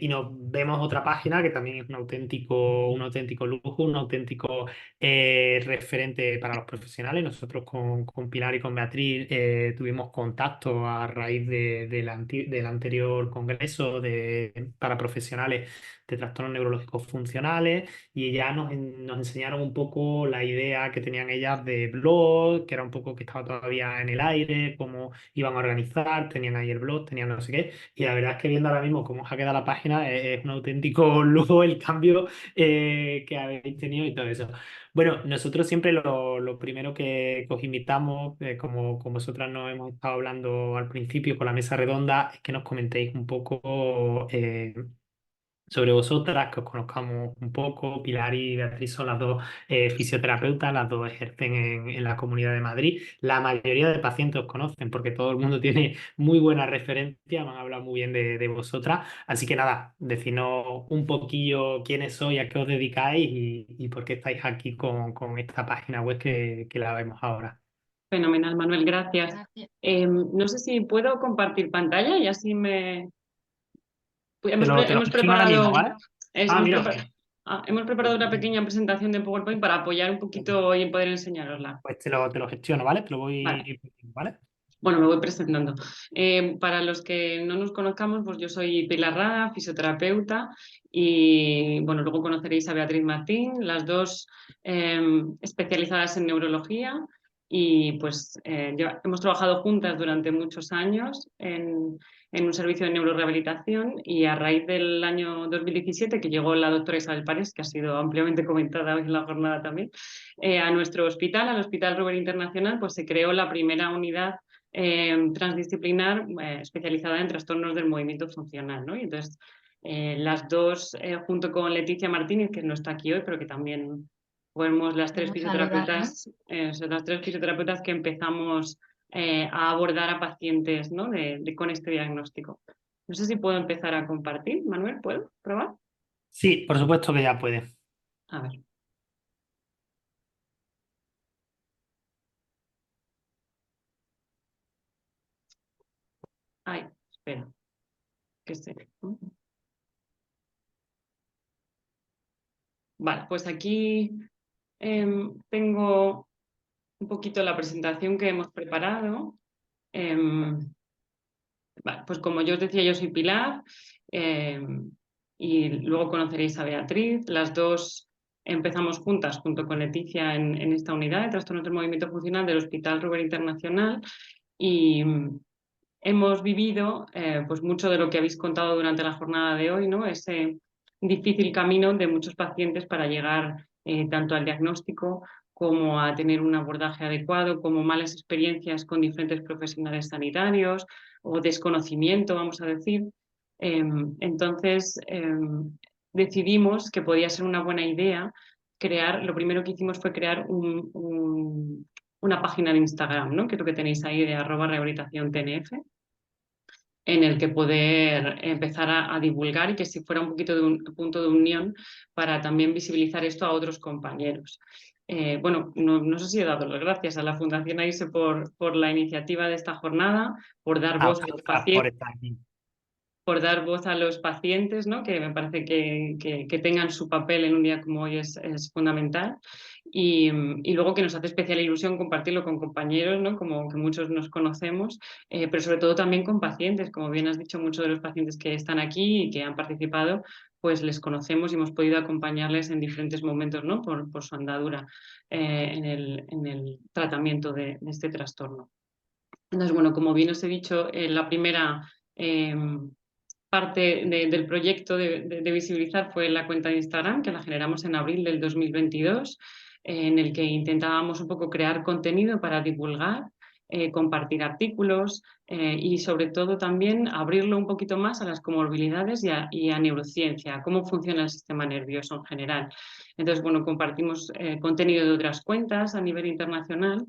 y nos vemos otra página que también es un auténtico lujo, un auténtico referente para los profesionales. Nosotros con Pilar y con Beatriz tuvimos contacto a raíz del anterior congreso para profesionales de trastornos neurológicos funcionales y ya nos enseñaron un poco la idea que tenían ellas de blog, que era un poco que estaba todavía en el aire, cómo iban a organizar, tenían ahí el blog, tenían no sé qué. Y la verdad es que viendo ahora mismo cómo se ha quedado la página, es un auténtico lujo el cambio que habéis tenido y todo eso. Bueno, nosotros siempre lo primero que os invitamos, como vosotras nos hemos estado hablando al principio con la mesa redonda, es que nos comentéis un poco sobre vosotras, que os conozcamos un poco. Pilar y Beatriz son las dos fisioterapeutas, las dos ejercen en la Comunidad de Madrid. La mayoría de pacientes os conocen porque todo el mundo tiene muy buena referencia, me han hablado muy bien de vosotras. Así que nada, decidnos un poquillo quiénes sois, a qué os dedicáis y por qué estáis aquí con esta página web que la vemos ahora. Fenomenal, Manuel, gracias. No sé si puedo compartir pantalla y así me... Te lo Hemos gestiono ahora mismo, preparado, ¿vale? eso, Ah, mira, hemos preparado una pequeña presentación de PowerPoint para apoyar un poquito y poder enseñarosla. pues te lo gestiono, ¿vale? Te lo Vale. voy, ¿vale? Bueno, me voy presentando. Para los que no nos conozcamos, pues yo soy Pilar Rada, fisioterapeuta, y bueno, luego conoceréis a Beatriz Martín, las dos especializadas en neurología, y pues hemos trabajado juntas durante muchos años en un servicio de neurorehabilitación, y a raíz del año 2017, que llegó la doctora Isabel Parés, que ha sido ampliamente comentada hoy en la jornada también, a nuestro hospital, al Hospital Ruber Internacional, pues se creó la primera unidad transdisciplinar especializada en trastornos del movimiento funcional, ¿no? Y entonces, las dos, junto con Leticia Martínez, que no está aquí hoy, pero que también fuimos Podemos saludarla. son las tres fisioterapeutas que empezamos a abordar a pacientes, ¿no? Con este diagnóstico. No sé si puedo empezar a compartir. Manuel, ¿puedo probar? Sí, por supuesto que ya puede. A ver. Ay, espera. Que se... Vale, pues aquí tengo un poquito la presentación que hemos preparado. Vale, pues como yo os decía, yo soy Pilar, y luego conoceréis a Beatriz. Las dos empezamos juntas, junto con Leticia, en esta unidad de trastornos del movimiento funcional del Hospital Ruber Internacional, y hemos vivido pues mucho de lo que habéis contado durante la jornada de hoy, ¿no? Ese difícil camino de muchos pacientes para llegar tanto al diagnóstico como a tener un abordaje adecuado, como malas experiencias con diferentes profesionales sanitarios o desconocimiento, vamos a decir. Entonces, decidimos que podía ser una buena idea crear, lo primero que hicimos fue crear una página de Instagram, ¿no? Que es lo que tenéis ahí de @rehabilitaciontnf, en el que poder empezar a divulgar y que si fuera un poquito de un punto de unión para también visibilizar esto a otros compañeros. Bueno, no sé si he dado las gracias a la Fundación AISE por la iniciativa de esta jornada, por dar A voz a los vosotras por pacientes, estar aquí. por dar voz a los pacientes, ¿no? Que me parece que tengan su papel en un día como hoy es fundamental. Y luego que nos hace especial ilusión compartirlo con compañeros, ¿no? Como que muchos nos conocemos, pero sobre todo también con pacientes. Como bien has dicho, muchos de los pacientes que están aquí y que han participado, pues les conocemos y hemos podido acompañarles en diferentes momentos, ¿no? Por su andadura en el tratamiento de este trastorno. Entonces, bueno, como bien os he dicho, la primera parte del proyecto de visibilizar fue la cuenta de Instagram, que la generamos en abril del 2022, en el que intentábamos un poco crear contenido para divulgar, compartir artículos, y sobre todo también abrirlo un poquito más a las comorbilidades y a neurociencia, a cómo funciona el sistema nervioso en general. Entonces, bueno, compartimos contenido de otras cuentas a nivel internacional,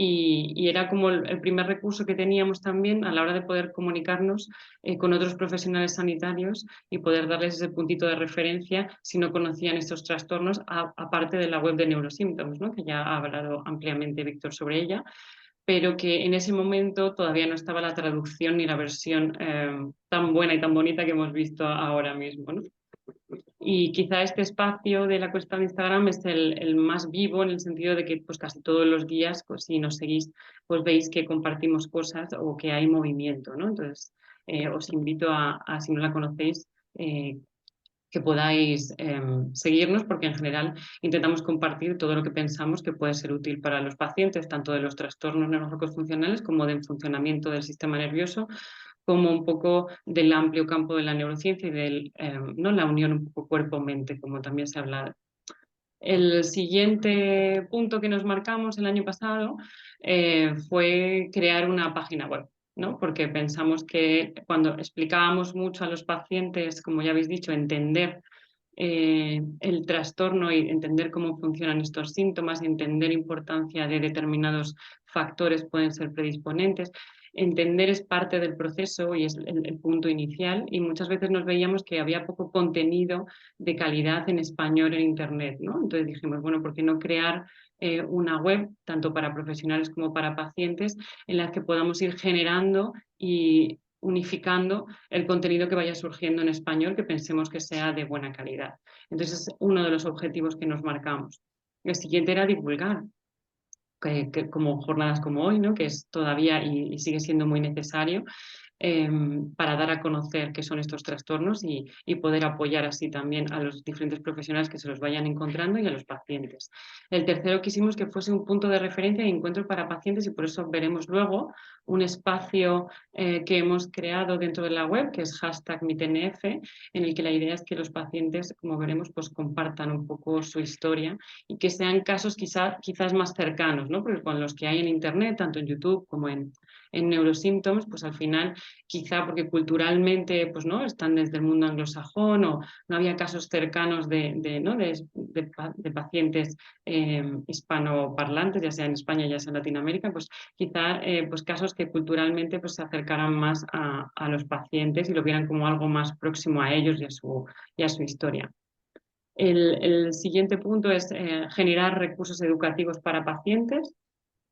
y era como el primer recurso que teníamos también a la hora de poder comunicarnos con otros profesionales sanitarios y poder darles ese puntito de referencia si no conocían estos trastornos, aparte de la web de Neurosímptoms, ¿no? Que ya ha hablado ampliamente Víctor sobre ella, pero que en ese momento todavía no estaba la traducción ni la versión tan buena y tan bonita que hemos visto ahora mismo, ¿no? Y quizá este espacio de la cuesta de Instagram es el más vivo en el sentido de que pues casi todos los días, pues si nos seguís, pues veis que compartimos cosas o que hay movimiento, ¿no? Entonces, os invito si no la conocéis, que podáis seguirnos, porque en general intentamos compartir todo lo que pensamos que puede ser útil para los pacientes, tanto de los trastornos neurológicos funcionales como del funcionamiento del sistema nervioso, como un poco del amplio campo de la neurociencia y de ¿no? la unión un poco cuerpo-mente, como también se habla. El siguiente punto que nos marcamos el año pasado fue crear una página web, ¿no? Porque pensamos que cuando explicábamos mucho a los pacientes, como ya habéis dicho, entender el trastorno y entender cómo funcionan estos síntomas, entender importancia de determinados factores pueden ser predisponentes. Entender es parte del proceso y es el punto inicial, y muchas veces nos veíamos que había poco contenido de calidad en español en Internet, ¿no? Entonces dijimos, bueno, ¿por qué no crear una web, tanto para profesionales como para pacientes, en la que podamos ir generando y unificando el contenido que vaya surgiendo en español, que pensemos que sea de buena calidad? Entonces, es uno de los objetivos que nos marcamos. El siguiente era divulgar, como jornadas como hoy, ¿no? Que es todavía y sigue siendo muy necesario, para dar a conocer qué son estos trastornos y poder apoyar así también a los diferentes profesionales que se los vayan encontrando y a los pacientes. El tercero quisimos que fuese un punto de referencia y encuentro para pacientes, y por eso veremos luego un espacio que hemos creado dentro de la web, que es #MitNF, en el que la idea es que los pacientes, como veremos, pues compartan un poco su historia y que sean casos quizás más cercanos, ¿no? Porque con los que hay en Internet, tanto en YouTube como en Neurosymptoms, pues al final, quizá porque culturalmente pues, ¿no? están desde el mundo anglosajón, o no había casos cercanos ¿no? de pacientes hispanoparlantes, ya sea en España, ya sea en Latinoamérica, pues quizá pues casos que culturalmente pues, se acercaran más a los pacientes y lo vieran como algo más próximo a ellos y a su historia. El siguiente punto es generar recursos educativos para pacientes,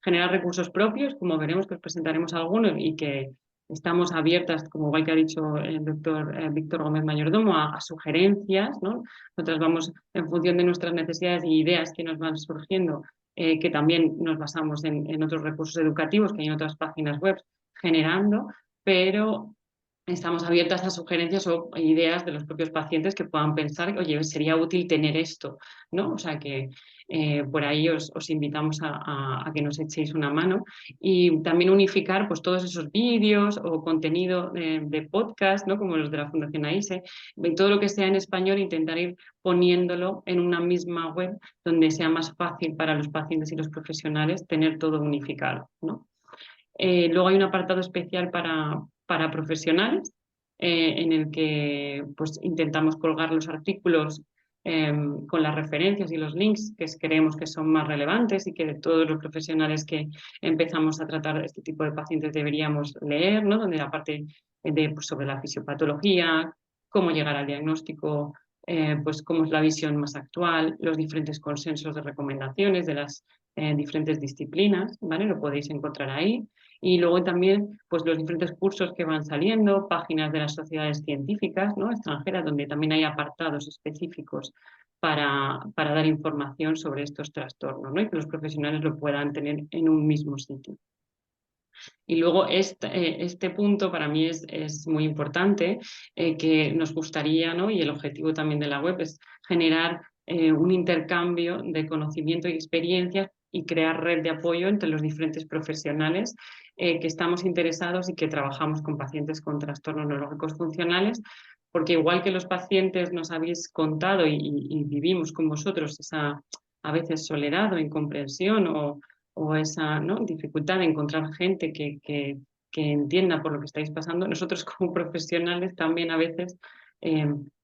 generar recursos propios, como veremos que os presentaremos algunos y que estamos abiertas, como igual que ha dicho el doctor Víctor Gómez Mayordomo, a sugerencias, ¿no? Nosotras vamos, en función de nuestras necesidades y ideas que nos van surgiendo, que también nos basamos en otros recursos educativos que hay en otras páginas web generando, pero estamos abiertas a sugerencias o ideas de los propios pacientes que puedan pensar, oye, sería útil tener esto, ¿no? O sea que por ahí os invitamos a que nos echéis una mano, y también unificar pues todos esos vídeos o contenido de podcast, ¿no? Como los de la Fundación AISE, de todo lo que sea en español, intentar ir poniéndolo en una misma web donde sea más fácil para los pacientes y los profesionales tener todo unificado, ¿no? Luego hay un apartado especial para profesionales, en el que pues, intentamos colgar los artículos con las referencias y los links que creemos que son más relevantes y que todos los profesionales que empezamos a tratar este tipo de pacientes deberíamos leer, ¿no? Donde la parte pues, sobre la fisiopatología, cómo llegar al diagnóstico, pues cómo es la visión más actual, los diferentes consensos de recomendaciones de las diferentes disciplinas, ¿vale? Lo podéis encontrar ahí. Y luego también pues, los diferentes cursos que van saliendo, páginas de las sociedades científicas, ¿no? extranjeras, donde también hay apartados específicos para dar información sobre estos trastornos, ¿no? Y que los profesionales lo puedan tener en un mismo sitio. Y luego este punto para mí es muy importante, que nos gustaría, ¿no? Y el objetivo también de la web es generar un intercambio de conocimiento y experiencias y crear red de apoyo entre los diferentes profesionales que estamos interesados y que trabajamos con pacientes con trastornos neurológicos funcionales, porque igual que los pacientes nos habéis contado y vivimos con vosotros esa a veces soledad o incomprensión o esa, ¿no? dificultad de encontrar gente que entienda por lo que estáis pasando, nosotros como profesionales también a veces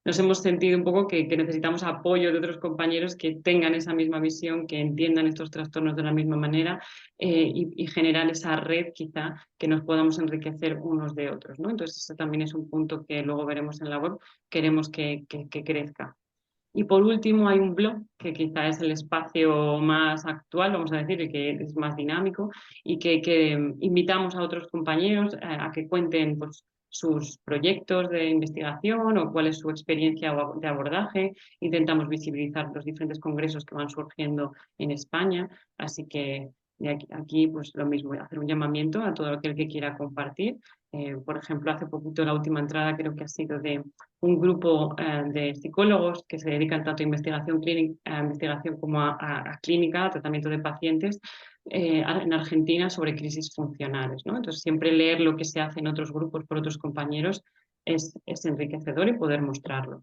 nos hemos sentido un poco que necesitamos apoyo de otros compañeros que tengan esa misma visión, que entiendan estos trastornos de la misma manera, y generar esa red quizá que nos podamos enriquecer unos de otros, ¿no? Entonces ese también es un punto que luego veremos en la web, queremos que crezca. Y por último hay un blog que quizá es el espacio más actual, vamos a decir, el que es más dinámico y que invitamos a otros compañeros a que cuenten pues, sus proyectos de investigación o cuál es su experiencia de abordaje. Intentamos visibilizar los diferentes congresos que van surgiendo en España, así que aquí pues lo mismo, hacer un llamamiento a todo aquel que quiera compartir. Por ejemplo, hace poquito la última entrada creo que ha sido de un grupo de psicólogos que se dedican tanto a investigación clínica, a investigación como a clínica, a tratamiento de pacientes en Argentina sobre crisis funcionales, ¿no? Entonces, siempre leer lo que se hace en otros grupos por otros compañeros es enriquecedor y poder mostrarlo.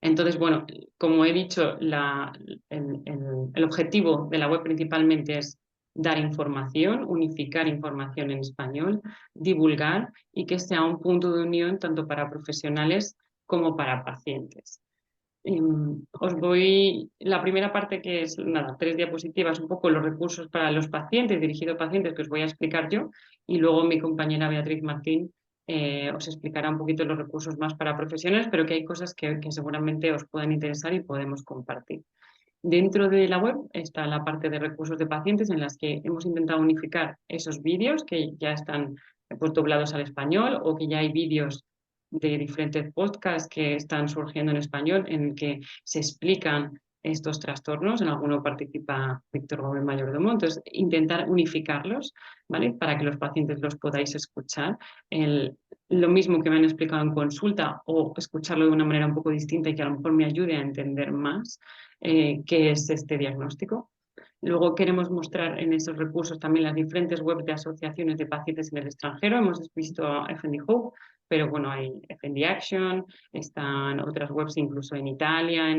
Entonces, bueno, como he dicho, el objetivo de la web principalmente es dar información, unificar información en español, divulgar y que sea un punto de unión tanto para profesionales como para pacientes. La primera parte que es, nada, 3 diapositivas, un poco los recursos para los pacientes, dirigido a pacientes que os voy a explicar yo, y luego mi compañera Beatriz Martín os explicará un poquito los recursos más para profesionales, pero que hay cosas que seguramente os puedan interesar y podemos compartir. Dentro de la web está la parte de recursos de pacientes en las que hemos intentado unificar esos vídeos que ya están pues, doblados al español o que ya hay vídeos de diferentes podcasts que están surgiendo en español en el que se explican estos trastornos. En alguno participa Víctor Gómez Mayordomo. Entonces, intentar unificarlos, ¿vale? Para que los pacientes los podáis escuchar. Lo mismo que me han explicado en consulta o escucharlo de una manera un poco distinta y que a lo mejor me ayude a entender más qué es este diagnóstico. Luego queremos mostrar en esos recursos también las diferentes webs de asociaciones de pacientes en el extranjero. Hemos visto FND Hope, pero bueno, hay FND Action, están otras webs incluso en Italia,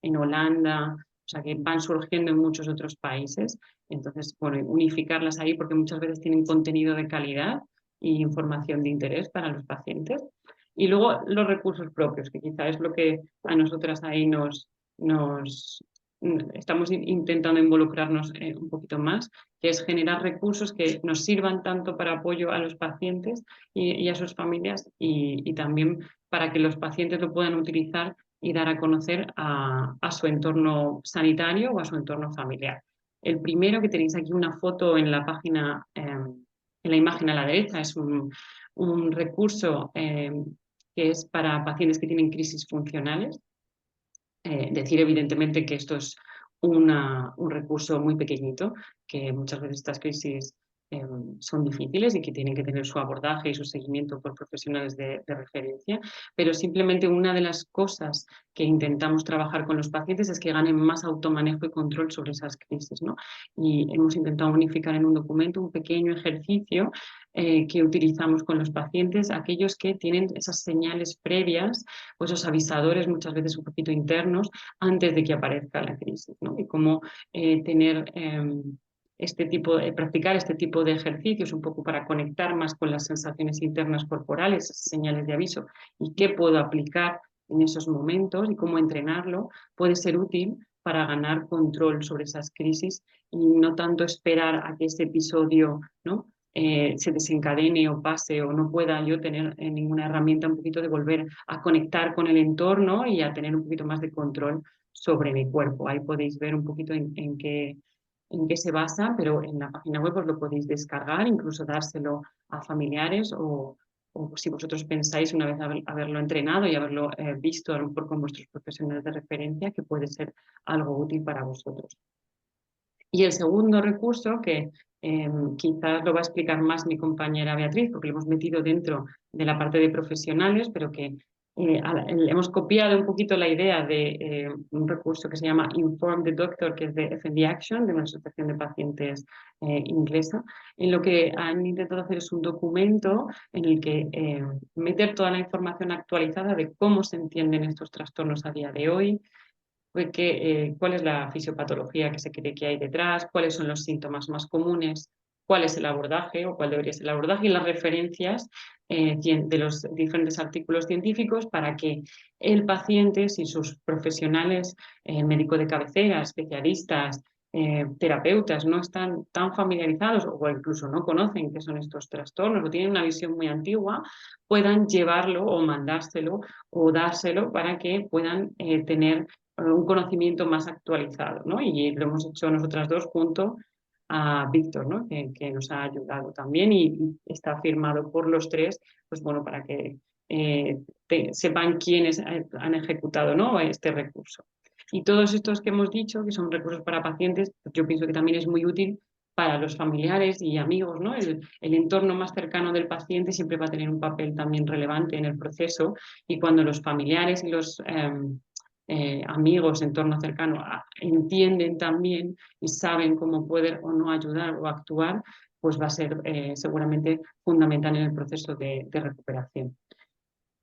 en Holanda, o sea que van surgiendo en muchos otros países. Entonces, bueno, unificarlas ahí porque muchas veces tienen contenido de calidad y información de interés para los pacientes. Y luego los recursos propios, que quizá es lo que a nosotras ahí estamos intentando involucrarnos un poquito más, que es generar recursos que nos sirvan tanto para apoyo a los pacientes y a sus familias y también para que los pacientes lo puedan utilizar y dar a conocer a su entorno sanitario o a su entorno familiar. El primero, que tenéis aquí una foto en la página, en la imagen a la derecha, es un recurso que es para pacientes que tienen crisis funcionales. Decir evidentemente que esto es un recurso muy pequeñito, que muchas veces estas crisis son difíciles y que tienen que tener su abordaje y su seguimiento por profesionales de referencia, pero simplemente una de las cosas que intentamos trabajar con los pacientes es que ganen más automanejo y control sobre esas crisis, ¿no? Y hemos intentado unificar en un documento un pequeño ejercicio que utilizamos con los pacientes, aquellos que tienen esas señales previas o esos avisadores muchas veces un poquito internos antes de que aparezca la crisis, ¿no? Y cómo practicar este tipo de ejercicios un poco para conectar más con las sensaciones internas corporales, señales de aviso, y qué puedo aplicar en esos momentos y cómo entrenarlo puede ser útil para ganar control sobre esas crisis y no tanto esperar a que ese episodio, ¿no? Se desencadene o pase o no pueda yo tener ninguna herramienta un poquito de volver a conectar con el entorno y a tener un poquito más de control sobre mi cuerpo. Ahí podéis ver un poquito en qué se basa, pero en la página web os lo podéis descargar, incluso dárselo a familiares o si vosotros pensáis una vez haberlo entrenado y haberlo visto a lo mejor con vuestros profesionales de referencia, que puede ser algo útil para vosotros. Y el segundo recurso, que quizás lo va a explicar más mi compañera Beatriz, porque lo hemos metido dentro de la parte de profesionales, pero que hemos copiado un poquito la idea de un recurso que se llama Inform the Doctor, que es de FND Action, de una asociación de pacientes inglesa. En lo que han intentado hacer es un documento en el que meter toda la información actualizada de cómo se entienden estos trastornos a día de hoy, cuál es la fisiopatología que se cree que hay detrás, cuáles son los síntomas más comunes, cuál es el abordaje o cuál debería ser el abordaje y las referencias de los diferentes artículos científicos para que el paciente, si sus profesionales, médico de cabecera, especialistas terapeutas no están tan familiarizados o incluso no conocen qué son estos trastornos o tienen una visión muy antigua, puedan llevarlo o mandárselo o dárselo para que puedan tener un conocimiento más actualizado, ¿no? Y lo hemos hecho nosotras dos junto a Víctor, ¿no? Que nos ha ayudado también y está firmado por los tres, pues bueno, para que sepan quiénes han ejecutado, ¿no? este recurso. Y todos estos que hemos dicho, que son recursos para pacientes, yo pienso que también es muy útil para los familiares y amigos, ¿no? El entorno más cercano del paciente siempre va a tener un papel también relevante en el proceso y cuando los familiares y los amigos, entorno cercano, entienden también y saben cómo poder o no ayudar o actuar, pues va a ser seguramente fundamental en el proceso de recuperación.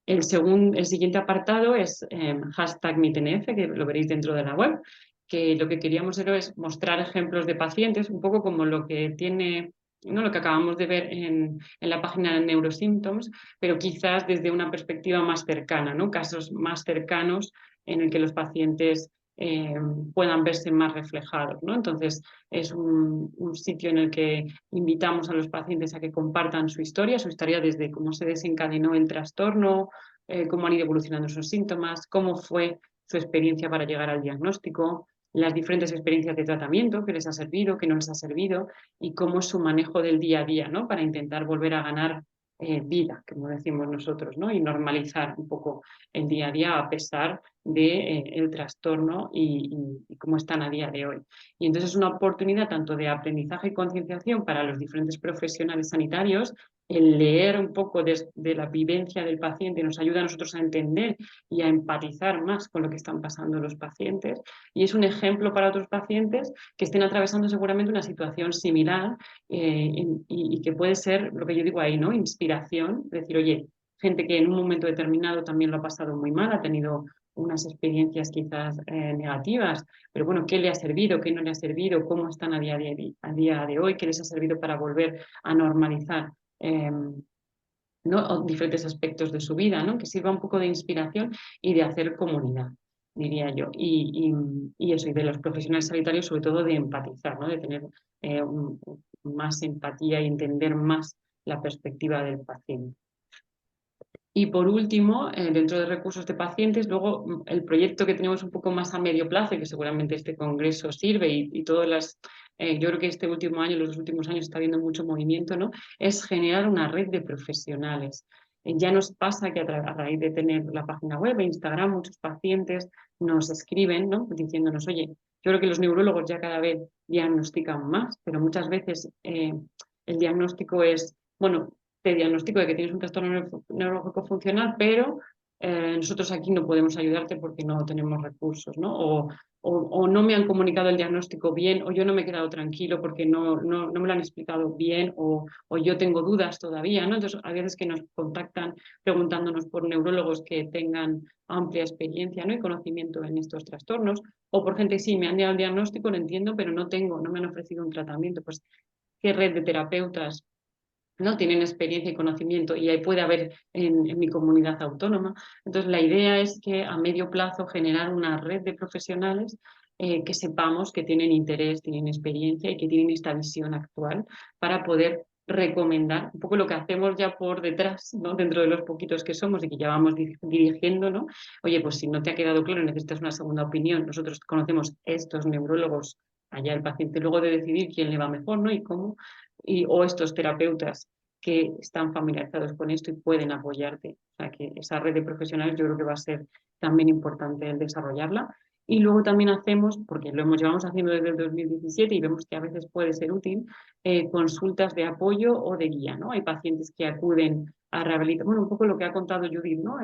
El siguiente apartado es #MeetNF, que lo veréis dentro de la web, que lo que queríamos era es mostrar ejemplos de pacientes, un poco como lo que tiene, ¿no? Lo que acabamos de ver en la página de Neurosymptoms, pero quizás desde una perspectiva más cercana, ¿no? Casos más cercanos en el que los pacientes eh, puedan verse más reflejados, ¿no? Entonces, es un sitio en el que invitamos a los pacientes a que compartan su historia desde cómo se desencadenó el trastorno, cómo han ido evolucionando sus síntomas, cómo fue su experiencia para llegar al diagnóstico, las diferentes experiencias de tratamiento que les ha servido, que no les ha servido y cómo es su manejo del día a día, ¿no? Para intentar volver a ganar vida, como decimos nosotros, ¿no? Y normalizar un poco el día a día a pesar de, el trastorno y cómo están a día de hoy. Y entonces es una oportunidad tanto de aprendizaje y concienciación para los diferentes profesionales sanitarios. El leer un poco de la vivencia del paciente nos ayuda a nosotros a entender y a empatizar más con lo que están pasando los pacientes. Y es un ejemplo para otros pacientes que estén atravesando seguramente una situación similar y que puede ser, lo que yo digo ahí, ¿no? Inspiración, decir, oye, gente que en un momento determinado también lo ha pasado muy mal, ha tenido unas experiencias quizás negativas, pero bueno, ¿qué le ha servido? ¿Qué no le ha servido? ¿Cómo están a día de hoy? ¿Qué les ha servido para volver a normalizar ¿no? diferentes aspectos de su vida, ¿no? Que sirva un poco de inspiración y de hacer comunidad, diría yo. Y eso, y de los profesionales sanitarios, sobre todo de empatizar, ¿no? De tener más empatía y entender más la perspectiva del paciente. Y por último, dentro de recursos de pacientes, luego el proyecto que tenemos un poco más a medio plazo, y que seguramente este congreso sirve y todas las, yo creo que este último año, los últimos años está habiendo mucho movimiento, ¿no? Es generar una red de profesionales. Ya nos pasa que a raíz de tener la página web e Instagram, muchos pacientes nos escriben, ¿no? Diciéndonos, oye, yo creo que los neurólogos ya cada vez diagnostican más, pero muchas veces el diagnóstico es, bueno, te diagnóstico de que tienes un trastorno neurológico funcional, pero nosotros aquí no podemos ayudarte porque no tenemos recursos, ¿no? O no me han comunicado el diagnóstico bien, o yo no me he quedado tranquilo porque no me lo han explicado bien, o yo tengo dudas todavía, ¿no? Entonces, a veces que nos contactan preguntándonos por neurólogos que tengan amplia experiencia, ¿no? Y conocimiento en estos trastornos, o por gente, sí, me han dado el diagnóstico, lo entiendo, pero no me han ofrecido un tratamiento. Pues, ¿qué red de terapeutas no tienen experiencia y conocimiento y ahí puede haber en mi comunidad autónoma? Entonces, la idea es que a medio plazo generar una red de profesionales que sepamos que tienen interés, tienen experiencia y que tienen esta visión actual para poder recomendar un poco lo que hacemos ya por detrás, ¿no? Dentro de los poquitos que somos y que ya vamos dirigiendo, ¿no? Oye, pues si no te ha quedado claro, necesitas una segunda opinión. Nosotros conocemos estos neurólogos, allá el paciente luego de decidir quién le va mejor, ¿no? Y cómo, o estos terapeutas que están familiarizados con esto y pueden apoyarte. O sea, que esa red de profesionales yo creo que va a ser también importante el desarrollarla. Y luego también hacemos, porque llevamos haciendo desde el 2017 y vemos que a veces puede ser útil, consultas de apoyo o de guía, ¿no? Hay pacientes que acuden a rehabilitación, bueno, un poco lo que ha contado Judith, ¿no?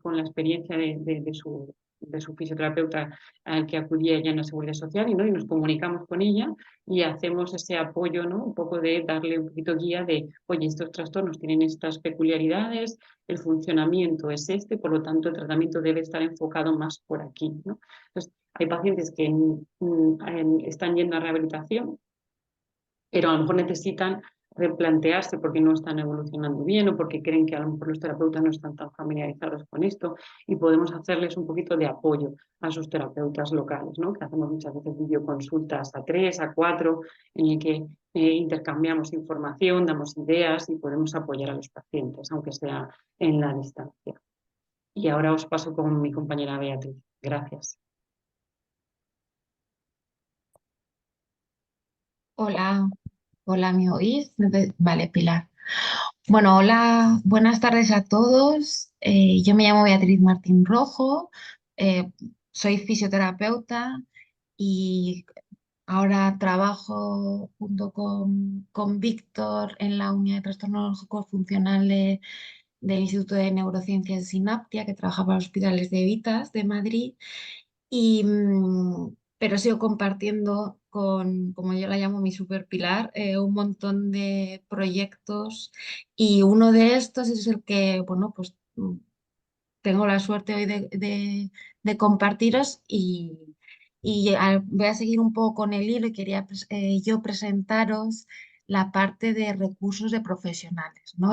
Con la experiencia de su fisioterapeuta al que acudía ella en la Seguridad Social y, ¿no? Y nos comunicamos con ella y hacemos ese apoyo, ¿no? Un poco de darle un poquito guía de, oye, estos trastornos tienen estas peculiaridades, el funcionamiento es este, por lo tanto el tratamiento debe estar enfocado más por aquí, ¿no? Entonces, hay pacientes que están yendo a rehabilitación, pero a lo mejor necesitan replantearse porque no están evolucionando bien o porque creen que a lo mejor los terapeutas no están tan familiarizados con esto y podemos hacerles un poquito de apoyo a sus terapeutas locales, ¿no? Que hacemos muchas veces videoconsultas a 3, a 4, en el que intercambiamos información, damos ideas y podemos apoyar a los pacientes, aunque sea en la distancia. Y ahora os paso con mi compañera Beatriz. Gracias. Hola, hola, ¿me oís? Vale, Pilar. Bueno, hola, buenas tardes a todos. Yo me llamo Beatriz Martín Rojo, eh, soy fisioterapeuta y ahora trabajo junto con Víctor en la unidad de trastornos funcionales del Instituto de Neurociencias de Sinaptia, que trabaja para los hospitales de Vitas de Madrid. Y, pero sigo compartiendo con, como yo la llamo, mi super pilar, un montón de proyectos y uno de estos es el que, bueno, pues tengo la suerte hoy de compartiros voy a seguir un poco con el hilo y quería yo presentaros la parte de recursos de profesionales, ¿no?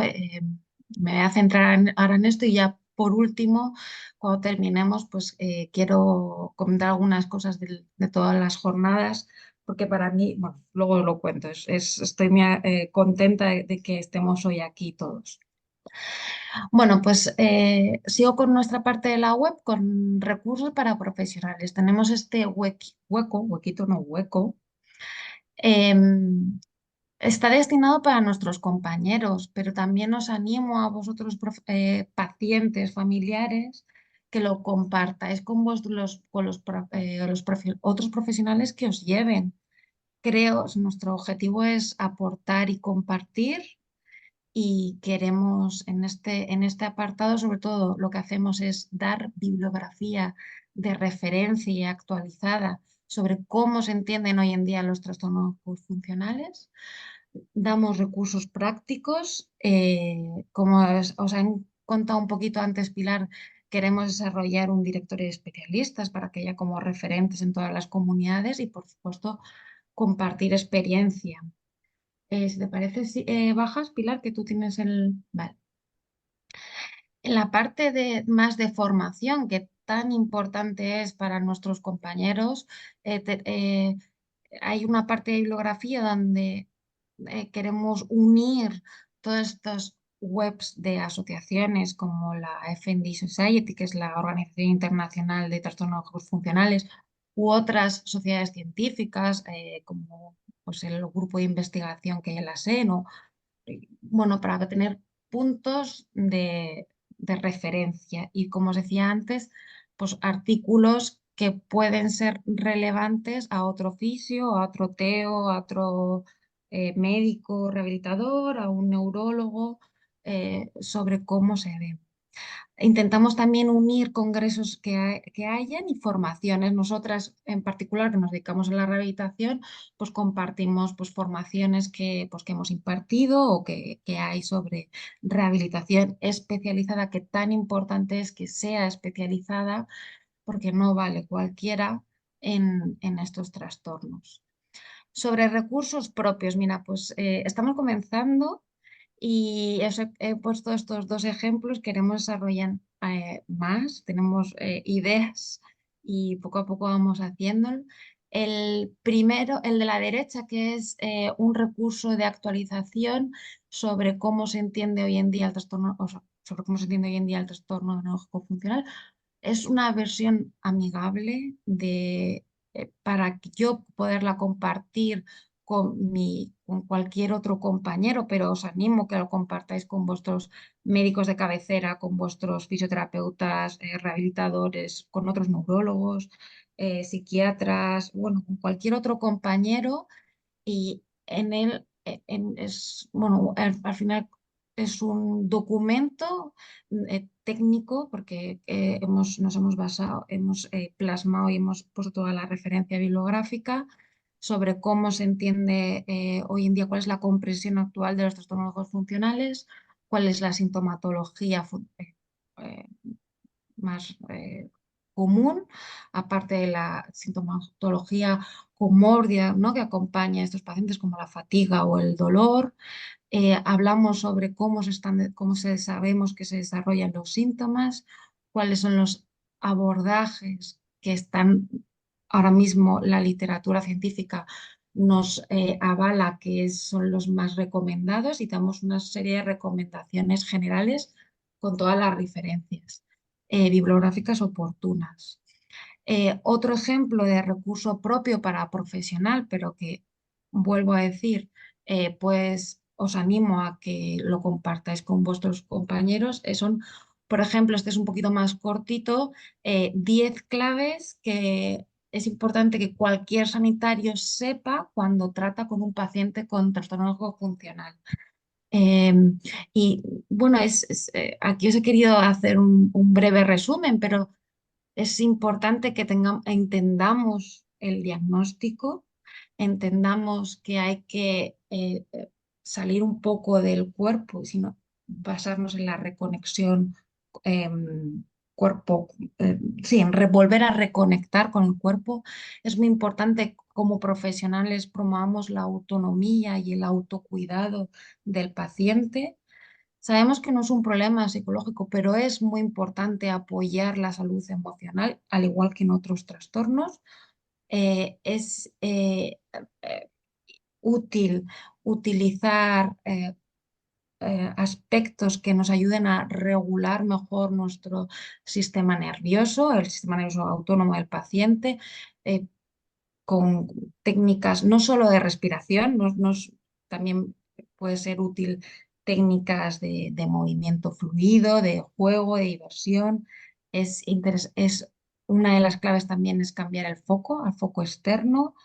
Me voy a centrar ahora en esto y ya por último, cuando terminemos, pues quiero comentar algunas cosas de todas las jornadas, porque para mí, bueno, luego lo cuento, estoy muy contenta de que estemos hoy aquí todos. Bueno, pues sigo con nuestra parte de la web con recursos para profesionales. Tenemos este huequito, no hueco. em, Está destinado para nuestros compañeros, pero también os animo a vosotros, pacientes, familiares, que lo compartáis con otros profesionales que os lleven. Creo, nuestro objetivo es aportar y compartir y queremos en este apartado, sobre todo, lo que hacemos es dar bibliografía de referencia y actualizada sobre cómo se entienden hoy en día los trastornos funcionales. Damos recursos prácticos, como os han contado un poquito antes, Pilar, queremos desarrollar un directorio de especialistas para que haya como referentes en todas las comunidades y, por supuesto, compartir experiencia. Si te parece, bajas, Pilar, que tú tienes el... Vale. En la parte más de formación, que tan importante es para nuestros compañeros, hay una parte de bibliografía donde queremos unir todas estas webs de asociaciones como la FND Society, que es la Organización Internacional de Trastornos Funcionales, u otras sociedades científicas, como pues, el grupo de investigación que hay en la SEN, bueno, para tener puntos de referencia y, como os decía antes, pues artículos que pueden ser relevantes a otro fisio, a otro teo, a otro médico rehabilitador, a un neurólogo, sobre cómo se ve. Intentamos también unir congresos que hayan y formaciones. Nosotras, en particular, que nos dedicamos a la rehabilitación, pues compartimos pues, formaciones que hemos impartido o que hay sobre rehabilitación especializada, que tan importante es que sea especializada, porque no vale cualquiera en estos trastornos. Sobre recursos propios, mira, pues estamos comenzando y he puesto estos dos ejemplos, queremos desarrollar más, tenemos ideas y poco a poco vamos haciéndolo. El primero, el de la derecha, que es un recurso de actualización sobre cómo se entiende hoy en día el trastorno, o sea, sobre cómo se entiende hoy en día el trastorno neurológico funcional. Es una versión amigable para yo poderla compartir con cualquier otro compañero, pero os animo que lo compartáis con vuestros médicos de cabecera, con vuestros fisioterapeutas, rehabilitadores, con otros neurólogos, psiquiatras, bueno, con cualquier otro compañero y en él bueno, al final es un documento técnico porque nos hemos basado, hemos plasmado y hemos puesto toda la referencia bibliográfica sobre cómo se entiende hoy en día, cuál es la comprensión actual de los trastornos funcionales, cuál es la sintomatología eh, más común, aparte de la sintomatología comórdia, ¿no?, que acompaña a estos pacientes, como la fatiga o el dolor. Hablamos sobre cómo sabemos que se desarrollan los síntomas, cuáles son los abordajes que están ahora mismo la literatura científica nos avala que son los más recomendados, y damos una serie de recomendaciones generales con todas las referencias bibliográficas oportunas. Otro ejemplo de recurso propio para profesional, pero que vuelvo a decir, pues os animo a que lo compartáis con vuestros compañeros, son, por ejemplo, este es un poquito más cortito, 10 claves que es importante que cualquier sanitario sepa cuando trata con un paciente con trastorno funcional. Y bueno, aquí os he querido hacer un breve resumen, pero es importante que entendamos el diagnóstico, entendamos que hay que salir un poco del cuerpo, sino basarnos en la reconexión cuerpo, sí, en volver a reconectar con el cuerpo. Es muy importante como profesionales promovamos la autonomía y el autocuidado del paciente. Sabemos que no es un problema psicológico, pero es muy importante apoyar la salud emocional, al igual que en otros trastornos. Es eh, útil utilizar aspectos que nos ayuden a regular mejor nuestro sistema nervioso, el sistema nervioso autónomo del paciente, con técnicas no solo de respiración, también puede ser útil técnicas de movimiento fluido, de juego, de diversión. Es una de las claves también es cambiar el foco al foco externo.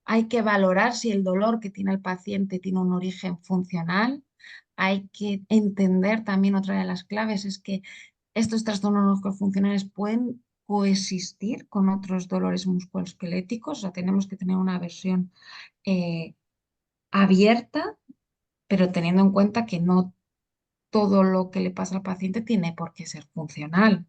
Hay que valorar si el dolor que tiene el paciente tiene un origen funcional. Hay que entender también, otra de las claves es que estos trastornos funcionales pueden coexistir con otros dolores musculoesqueléticos, o sea, tenemos que tener una versión eh, abierta, pero teniendo en cuenta que no todo lo que le pasa al paciente tiene por qué ser funcional,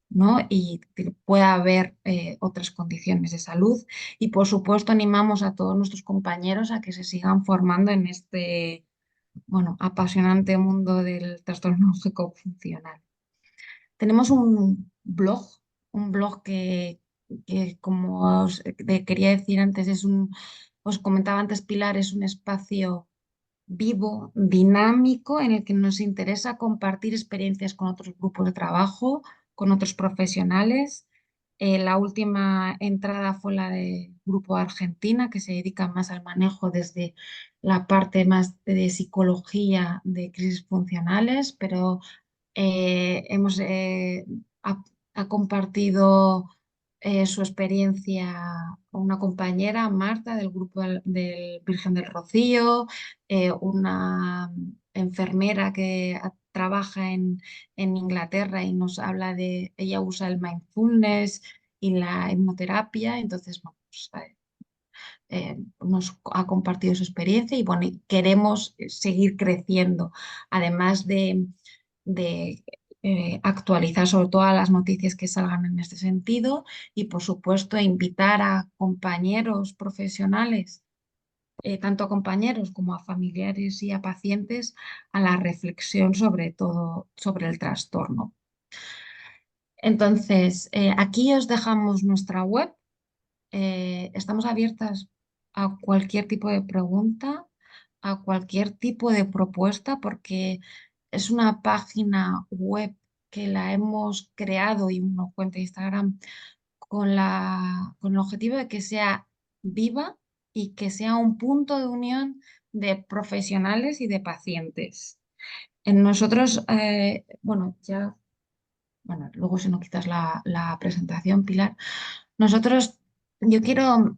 ¿no? Y puede haber otras condiciones de salud. Y por supuesto animamos a todos nuestros compañeros a que se sigan formando en este, bueno, apasionante mundo del trastorno funcional. Tenemos un blog que como quería decir antes, os comentaba antes Pilar, es un espacio vivo, dinámico, en el que nos interesa compartir experiencias con otros grupos de trabajo, con otros profesionales. La última entrada fue la del Grupo Argentina, que se dedica más al manejo desde la parte más de psicología de crisis funcionales, pero hemos, ha, ha compartido su experiencia con una compañera, Marta, del grupo del Virgen del Rocío, una enfermera que trabaja en Inglaterra y nos habla ella usa el mindfulness y la hipnoterapia, entonces bueno, pues, nos ha compartido su experiencia y bueno, y queremos seguir creciendo, además de actualizar sobre todas las noticias que salgan en este sentido y por supuesto invitar a compañeros profesionales, tanto a compañeros como a familiares y a pacientes, a la reflexión sobre todo sobre el trastorno. Entonces, aquí os dejamos nuestra web. Estamos abiertas a cualquier tipo de pregunta, a cualquier tipo de propuesta, porque es una página web que la hemos creado y una cuenta de Instagram con el objetivo de que sea viva y que sea un punto de unión de profesionales y de pacientes. En nosotros, bueno, ya, bueno, luego si no quitas la presentación, Pilar. Nosotros, yo quiero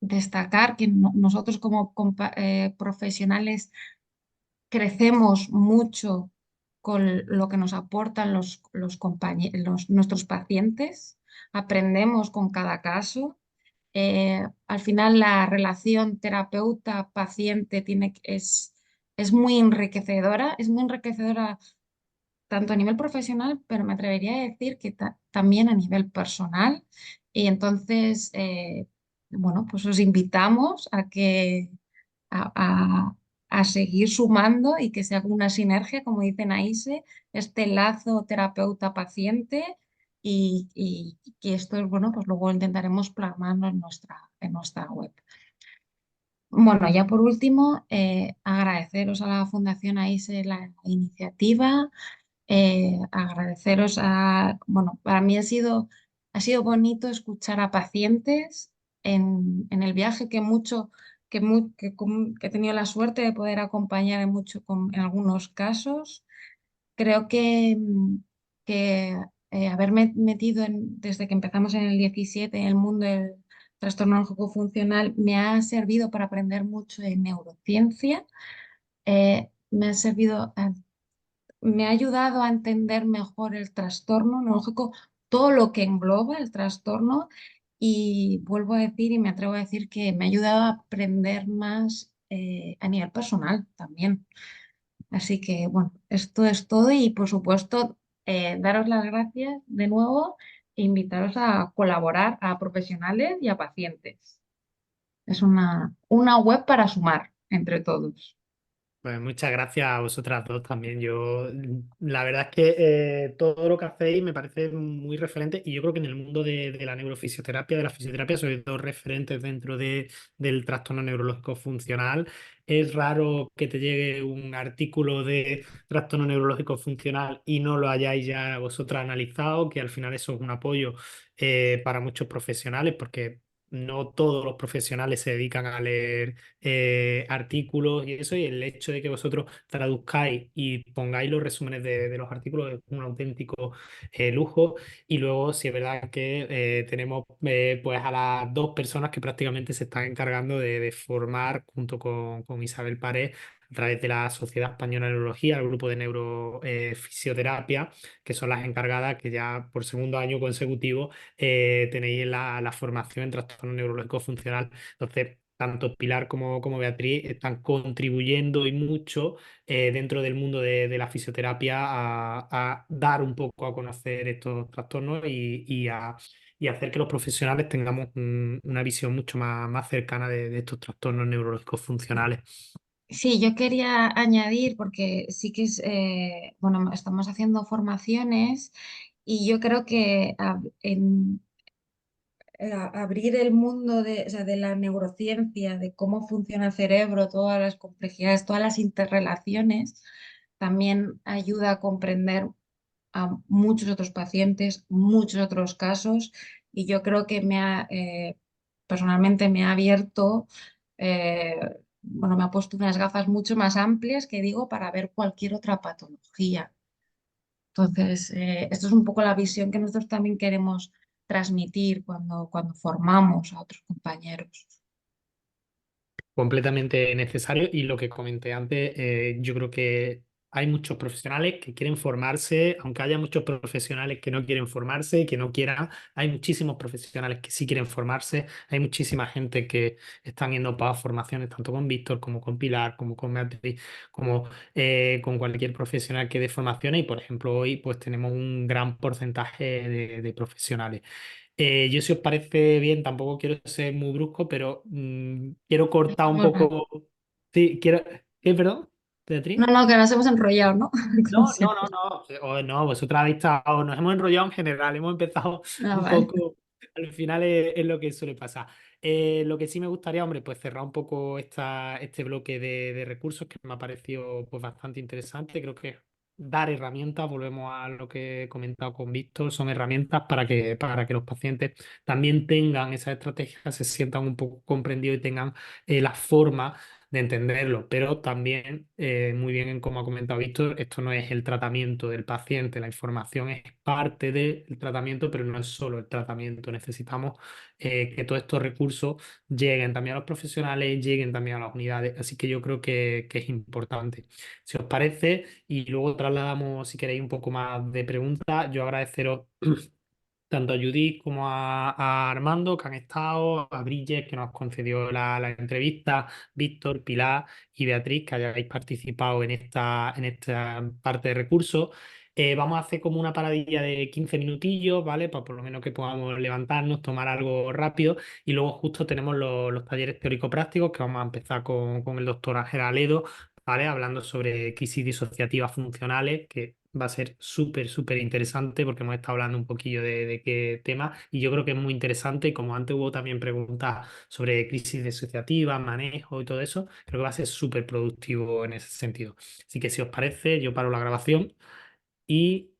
destacar que nosotros como profesionales crecemos mucho con lo que nos aportan nuestros pacientes, aprendemos con cada caso. Al final la relación terapeuta-paciente es muy enriquecedora tanto a nivel profesional, pero me atrevería a decir que también a nivel personal. Y entonces, bueno, pues os invitamos a que a, a- a seguir sumando y que se haga una sinergia, como dicen Aise, este lazo terapeuta-paciente y que esto es bueno, pues luego intentaremos plasmarlo en nuestra web. Bueno, ya por último, agradeceros a la Fundación AISE la iniciativa, agradeceros bueno, para mí ha sido bonito escuchar a pacientes en el viaje que he tenido la suerte de poder acompañar en algunos casos. Creo que haberme metido desde que empezamos en el 17 en el mundo del trastorno lógico funcional me ha servido para aprender mucho de neurociencia, me ha me ha ayudado a entender mejor el trastorno neurológico, todo lo que engloba el trastorno y vuelvo a decir y me atrevo a decir que me ha ayudado a aprender más a nivel personal también. Así que bueno, esto es todo y por supuesto daros las gracias de nuevo e invitaros a colaborar a profesionales y a pacientes. Es una web para sumar entre todos. Pues muchas gracias a vosotras dos también. Yo, la verdad es que todo lo que hacéis me parece muy referente y yo creo que en el mundo de la neurofisioterapia, de la fisioterapia, sois dos referentes dentro del trastorno neurológico funcional. Es raro que te llegue un artículo de trastorno neurológico funcional y no lo hayáis ya vosotras analizado, que al final eso es un apoyo para muchos profesionales porque no todos los profesionales se dedican a leer artículos y eso, y el hecho de que vosotros traduzcáis y pongáis los resúmenes de los artículos es un auténtico lujo. Y luego, sí es verdad que tenemos pues a las dos personas que prácticamente se están encargando de formar junto con Isabel Pared a través de la Sociedad Española de Neurología, el grupo de neurofisioterapia, que son las encargadas que ya por segundo año consecutivo tenéis la formación en trastorno neurológico funcional. Entonces, tanto Pilar como Beatriz están contribuyendo y mucho dentro del mundo de la fisioterapia a dar un poco a conocer estos trastornos y hacer que los profesionales tengamos una visión mucho más cercana de estos trastornos neurológicos funcionales. Sí, yo quería añadir, porque sí que bueno, estamos haciendo formaciones y yo creo que abrir el mundo o sea, de la neurociencia, de cómo funciona el cerebro, todas las complejidades, todas las interrelaciones, también ayuda a comprender a muchos otros pacientes, muchos otros casos, y yo creo que personalmente me ha abierto, eh, bueno, me ha puesto unas gafas mucho más amplias que digo para ver cualquier otra patología. Entonces, esto es un poco la visión que nosotros también queremos transmitir cuando formamos a otros compañeros. Completamente necesario y lo que comenté antes, yo creo que hay muchos profesionales que quieren formarse, aunque haya muchos profesionales que no quieren formarse y que no quieran, hay muchísimos profesionales que sí quieren formarse, hay muchísima gente que están yendo para formaciones, tanto con Víctor como con Pilar, como con Beatriz, como con cualquier profesional que dé formaciones y por ejemplo hoy pues tenemos un gran porcentaje de profesionales. Yo, si os parece bien, tampoco quiero ser muy brusco, pero quiero cortar un Bueno, poco. Sí, quiero. ¿Qué, perdón, no, Beatriz? no, que nos hemos enrollado, ¿no? Como No, no, no, siempre. no. No, vosotras habéis estado, nos hemos enrollado en general, hemos empezado Ah, un vale. poco, al final es lo que suele pasar. Lo que sí me gustaría, hombre, pues cerrar un poco este bloque de recursos que me ha parecido pues bastante interesante. Creo que dar herramientas, volvemos a lo que he comentado con Víctor, son herramientas para que los pacientes también tengan esa estrategia, se sientan un poco comprendidos y tengan la forma de entenderlo, pero también, muy bien en como ha comentado Víctor, esto no es el tratamiento del paciente, la información es parte del tratamiento, pero no es solo el tratamiento. Necesitamos que todos estos recursos lleguen también a los profesionales, lleguen también a las unidades, así que yo creo que es importante. Si os parece, y luego trasladamos, si queréis, un poco más de preguntas, yo agradeceros tanto a Judith como a Armando, que han estado, a Bridget, que nos concedió la entrevista, Víctor, Pilar y Beatriz, que hayáis participado en esta parte de recursos. Vamos a hacer como una paradilla de 15 minutillos, ¿vale? Para por lo menos que podamos levantarnos, tomar algo rápido. Y luego justo tenemos los talleres teórico-prácticos que vamos a empezar con el doctor Ángel Aledo, ¿vale? Hablando sobre crisis disociativas funcionales, que va a ser súper, súper interesante porque hemos estado hablando un poquillo de qué tema y yo creo que es muy interesante y como antes hubo también preguntas sobre crisis disociativa, manejo y todo eso, creo que va a ser súper productivo en ese sentido. Así que si os parece, yo paro la grabación y